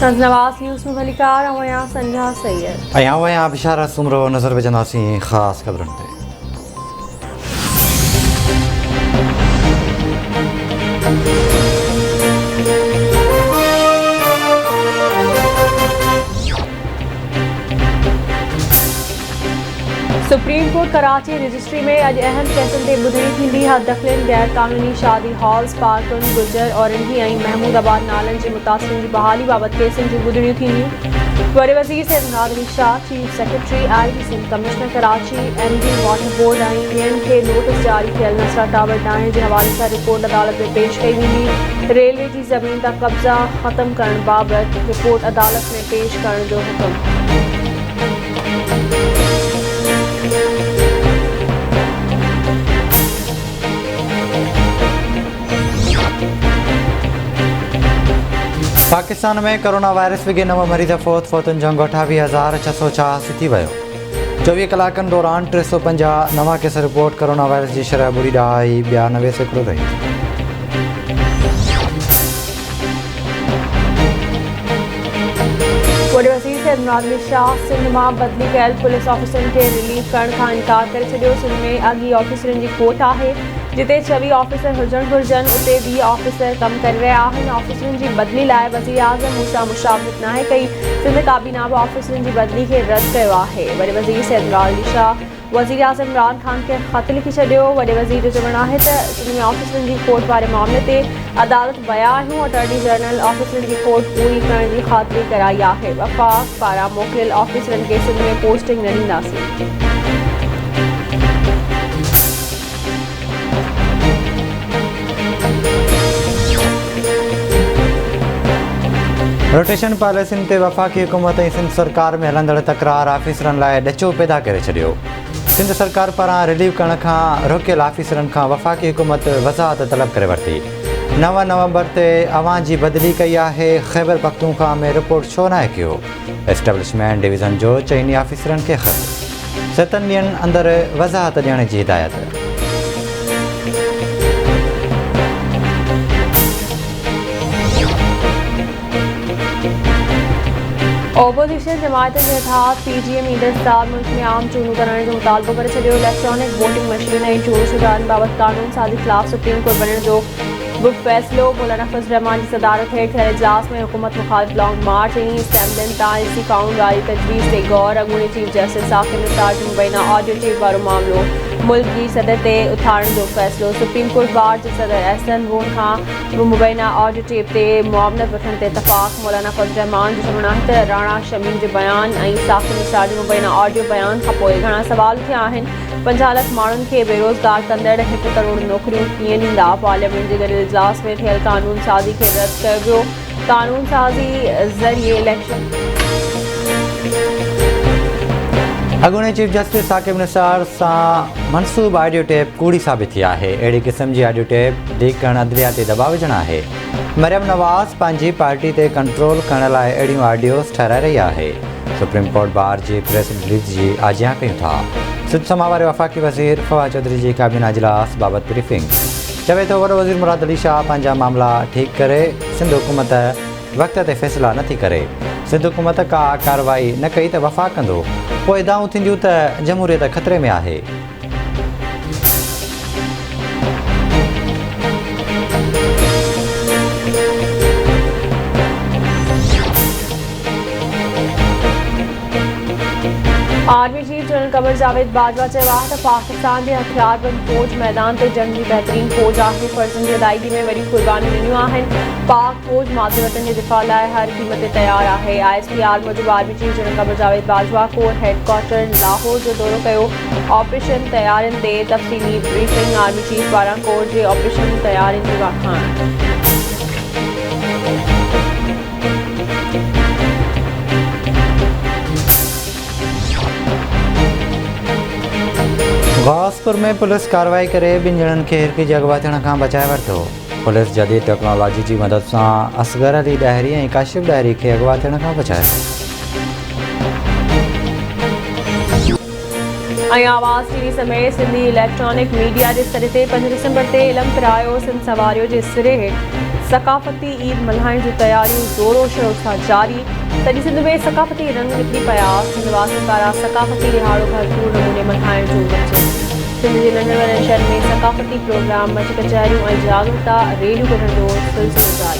नवाज़ news में भलीकार आया संजहा सैयद आया बिशारा सुमरो नज़र विझंदासीं ख़ासि ख़बरुनि ते। सुप्रीम कोर्ट कराची रजिस्ट्री में अॼु अहम फैसले ते ॿुधणी थींदी। हद दख़लनि गैर क़ानूनी शादी हॉल्स पार्कुनि गुजर औरंगी ऐं महमूदाबाद नालनि जे मुतासिरनि जी बहाली बाबति केसनि जूं ॿुधणियूं थींदियूं। वॾे वज़ीर Syed Murad Ali Shah, chief secretary IB Sindh, commissioner Karachi, MD water board ऐं ॿियनि खे नोटिस जारी थियल नसरा टावर ठाहिण जे हवाले सां रिपोर्ट अदालत में पेश कई वेंदी। रेलवे जी ज़मीन तां कब्ज़ा ख़त्म करण बाबति रिपोर्ट अदालत में पेश करण जो हुकुम। पाकिस्तान में कोरोना वायरस विघे नव मरीज़ फौतुनि जो अंग 28,686 थी वियो। 24 कलाकनि दौरान 350 नवां केस रिपोर्ट। कोरोना वायरस जी शरह 0.92% रही। वॾे वज़ीर सैयद मुराद अली शाह सिंध मां बदिली कयल पुलिस ऑफिसरनि खे रिलीव करण खां इनकार करे छॾियो। सिंध में अॻी ऑफिसरनि जी खोट आहे। जिते 26 ऑफिसर हुजण घुरिजनि उते 20 ऑफिसर कमु करे रहिया आहिनि। ऑफिसरनि जी बदिली लाइ वज़ीर आज़म मूंसां मुशावरत नाहे कई। सिंध काबीना बि ऑफिसरनि जी बदिली खे रद्द कयो आहे। वॾे वज़ीर सैयद मुराद अली शाह वज़ीर आज़म इमरान ख़ान खे ख़त लिखी छॾियो। वॾे वज़ीर जो चवणु आहे त सिंध में ऑफिसरनि जी खोट वारे मामले ते अदालत विया आहियूं। अटॉर्नी जनरल ऑफिसरनि जी खोट पूरी करण जी ख़ातिरी कराई आहे। वफ़ाक़ पारां मोकिलियल ऑफिसरनि खे सिंध में पोस्टिंग न ॾींदासीं। रोटेशन पॉलिसियुनि ते वफ़ाक़ी हुकूमत ऐं सिंध सरकार में हलंदड़ तकरार ऑफिसरनि लाइ ॾचो पैदा करे छॾियो। सिंध सरकार पारां रिलीव करण खां रोकियल ऑफिसरनि खां वफ़ाक़ी हुकूमत वज़ाहत तलब करे वरिती। 9 नवंबर ते अवां जी बदिली कई आहे। ख़ैबर पख्तूनख्वा में रिपोर्ट छो न कयो? एस्टेब्लिशमेंट डिवीज़न जो चइनी ऑफिसरनि खे ख़त। 7 ॾींहंनि अंदरि वज़ाहत ॾियण जी हिदायत। ओपोजिशन जमायतुनि जे इतिहाद PGM ईंदड़ साल मुल्क में आम चूंडूं करण जो मुतालबो करे छॾियो। इलेक्ट्रॉनिक वोटिंग मशीन ऐं चूंडुशुदानि बाबति कानून साज़ी ख़िलाफ़ सुप्रीम कोर्ट वञण जो बि फ़ैसिलो। मौलाना फज़ल रहमान जी सदारत हेठि थियल इजलास में हुकूमत मुख़ालिफ़ लॉन्ग मार्च ऐं असेंबलियुनि तां एसी काउंट वारी तजवीज़ ते गौर। अॻूणे चीफ जस्टिस साक़िब निसार जे मुबैना ऑडियो टेप वारो मामिलो मुल्क जी सदर ते उथारण जो फ़ैसिलो। सुप्रीम कोर्ट बार जे सदर SN वोन खां मुबैना ऑडियो टेप ते मुआवनत वठण ते इतफ़ाक़। मौलाना फज़ल रहमान जो चवणु आहे त राणा शमीम जे बयान ऐं साक़िब निसार जे मुबैना ऑडियो बयान खां पोइ घणा सवाल थिया आहिनि। 50 लख माण्हुनि खे बेरोज़गार कंदड़ 1 करोड़ नौकरियूं कीअं ॾींदा? पार्लियामेंट जे गॾियल इजलास में थियल कानून साज़ी खे रद्द कयो वियो। कानून साज़ी ज़रिए इलेक्शन। अॻूणे चीफ जस्टिस साक़िब निसार सां मनसूब ऑडियो टेप कूड़ी साबित थी आहे। अहिड़ी क़िस्म जी ऑडियो टेप लीक करण अदलिया ते दबाव विझणु आहे। मरियम नवाज़ पंहिंजी पार्टी ते कंट्रोल करण लाइ अहिड़ियूं ऑडियोस ठहिराए रही आहे। सुप्रीम कोर्ट बार जी प्रेस रिलीज़ जी आजियां कयूं था। सिंध समा वारे वफ़ाक़ी वज़ीर फवाद चौधरी जी काबीना इजलास बाबति ब्रीफिंग। चवे थो वॾो वज़ीर मुराद अली शाह पंहिंजा मामला ठीकु करे। सिंध हुकूमत वक़्त ते फ़ैसिला नथी करे। सिंध हुकूमत का कार्रवाई न कई त वफ़ा कंदो। पोइ दाऊं थींदियूं त जमहूरियत ख़तरे में आहे। Army chief general Qamar Javed Bajwa चयो आहे त पाकिस्तान जे हथियारबंद फ़ौज मैदान ते जंग जी बहितरीन फ़ौज आहे। फ़र्ज़नि जी अदायगी में वॾी क़ुर्बानियूं ॾिनियूं आहिनि। पाक फ़ौज मादे वतन जे दिफ़ा लाइ हर क़ीमत ते तयारु आहे। ISPR मूजिबि army chief general Qamar Javed Bajwa core headquarter Lahore जो दौरो कयो। ऑपरेशन तयारियुनि ते तफ़सीली ब्रीफिंग। आर्मी चीफ पारां कोर जे ऑपरेशन तयारियुनि जी वाखाण। गौसपुर में पुलिस कार्रवाई करे 2 ॼणनि खे हिरकी जे अगवा थियण खां बचाए वरितो। पुलिस जदीद टेक्नोलॉजी जी मदद सां असगर अली ॾाहिरी ऐं काशिफ ॾाहिरी खे अगवा थियण खां बचाए। आवाज़ TV समेत सिंधी इलेक्ट्रॉनिक मीडिया जे सर ते 5 दिसंबर ते इल्म पिरायो। सिंध सवारियो जे सिरे हेठि सकाफ़ती ईद मल्हाइण जूं तयारियूं ज़ोरो शोर सां जारी। सॼी सिंध में सकाफ़ती रंग निकिरी पिया। सिंध वासियुनि पारां सकाफ़ती रिहाड़ो भरपूर नमूने मल्हाइण जो घुरिजे। सिंध जे नंढनि वॾनि शहरनि में सकाफ़ती प्रोग्राम, मंच कचहरियूं ऐं जागरूकता रैलियूं कढण जो सिलसिलो जारी।